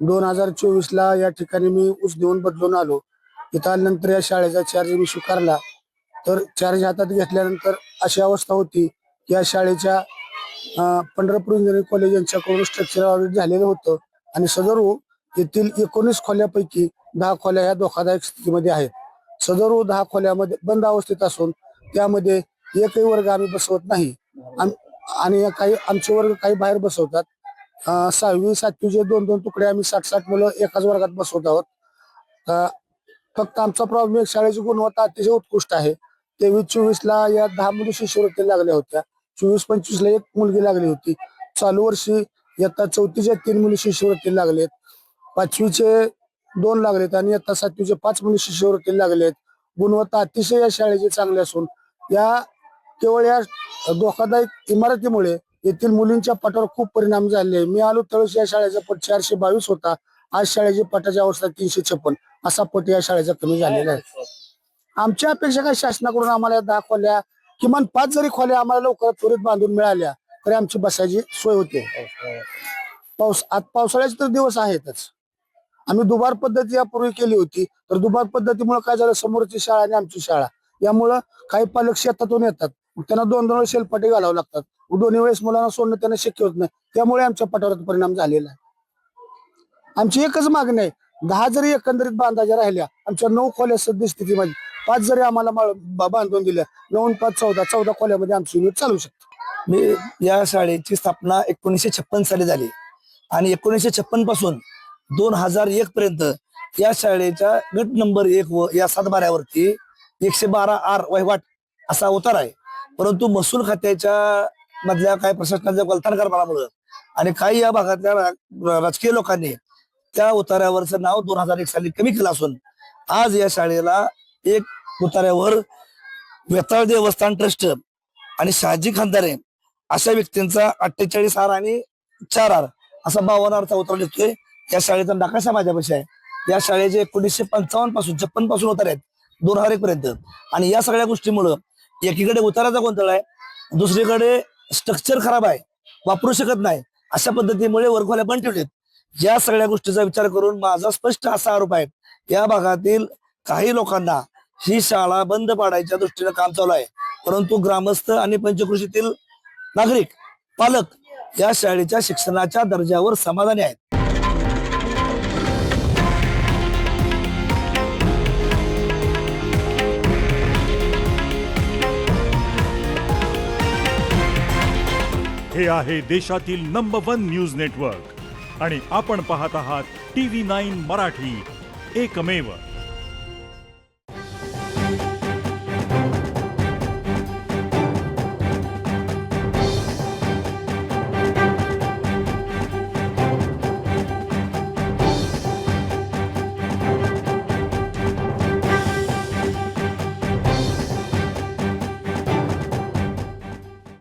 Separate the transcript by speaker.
Speaker 1: 2024ला या ठिकाणी मी ऊस देऊन बदलून आलो. इथं आल्यानंतर या शाळेचा चार्ज मी स्वीकारला. तर चार्ज हातात घेतल्यानंतर अशी अवस्था होती की या शाळेच्या पंढरपूर इंजिनिअरिंग कॉलेज यांच्याकडून स्ट्रक्चर ऑडिट झालेलं होतं आणि सदरू येथील 19 खोल्यापैकी 10 खोल्या ह्या धोकादायक स्थितीमध्ये आहेत. सदरू 10 खोल्यामध्ये बंद अवस्थेत असून त्यामध्ये एकही वर्ग आम्ही बसवत नाही आणि काही आमचे वर्ग काही बाहेर बसवतात. 6वी 7वीचे 2-2 तुकडे आम्ही 60-60 मुलं एकाच वर्गात बसवत आहोत. फक्त आमचा प्रॉब्लेम शाळेची गुणवत्ता अतिशय उत्कृष्ट आहे. 23-24ला या 10 मुली शिष्यवृत्ती लागल्या होत्या. 24-25ला एक मुलगी लागली होती. चालू वर्षी इयत्ता 4थीच्या 3 मुली शिष्यवृत्ती लागलेत. 5वीचे 2 लागलेत आणि इयत्ता 7वीचे 5 मुली शिष्यवृत्ती लागलेत. गुणवत्ता अतिशय या शाळेची चांगली असून केवळ या धोकादायक इमारतीमुळे येथील मुलींच्या पटावर खूप परिणाम झाले. मी आलो त्यावेळेस या शाळेचा पट 422 होता. आज शाळेची पटाची अवस्था 356 असा पट या शाळेचा कमी झालेला आहे. आमच्या अपेक्षा काय शासनाकडून आम्हाला 10 खोल्या किमान 5 जरी खोल्या आम्हाला लवकरात त्वरित बांधून मिळाल्या तरी आमची बसायची सोय होते. पावसाळ्याचे तर दिवस आहेतच. आम्ही दुबार पद्धती यापूर्वी केली होती. तर दुबार पद्धतीमुळे काय झालं, समोरची शाळा आणि आमची शाळा यामुळं काही पालक शेतातून येतात, त्यांना 2-2 वेळेस शेलपाटे घालावं लागतात. दोन्ही वेळेस मुलांना सोडणं त्यांना शक्य होत नाही. त्यामुळे आमच्या पटावर परिणाम झालेला आहे. आमची एकच मागणी आहे, 10 जरी एकंदरीत बांधायच्या राहिल्या, आमच्या 9 खोल्या सद्यस्थितीमध्ये 5 जरी आम्हाला बांधून दिल्या, 9-5-14 14 खोल्यामध्ये आमची युनिट चालू शकते.
Speaker 2: मी या शाळेची स्थापना 1956 साली झाली आणि 1956 पासून 2001 पर्यंत या शाळेच्या गट नंबर 1 व या 7बाऱ्यावरती 112R वहिवाट असा उतार आहे. परंतु महसूल खात्याच्या मधल्या काही प्रशासनाच्या गलथानकारपणामुळे आणि काही या भागातल्या राजकीय लोकांनी त्या उतार्यावरचं नाव 2001 साली कमी केलं असून आज या शाळेला एक उतार्यावर वेताळ देवस्थान ट्रस्ट आणि शहाजी खानदारे अशा व्यक्तींचा 48R आणि 4R असा 52Rचा उतारा निघतोय. या शाळेचा नकाशा माझ्यापाशी आहे. या शाळेचे 1955 पासून 56 पासून उतारे आहेत 2001 पर्यंत. आणि या सगळ्या गोष्टीमुळं एकीकडे उताराचा गोंधळ आहे, दुसरीकडे स्ट्रक्चर खराब आहे, वापरू शकत नाही, अशा पद्धतीमुळे वर्गखोल्या बंद ठेवलेत. या सगळ्या गोष्टीचा विचार करून माझा स्पष्ट असा आरोप आहे, या भागातील काही लोकांना ही शाळा बंद पाडायच्या दृष्टीने काम चालू आहे. परंतु ग्रामस्थ आणि पंचक्रोशीतील नागरिक पालक या शाळेच्या शिक्षणाच्या दर्जावर समाधानी आहेत.
Speaker 3: हे आहे देशातील नंबर 1 न्यूज नेटवर्क आणि आपण पाहत आहात TV9 मराठी, एकमेव.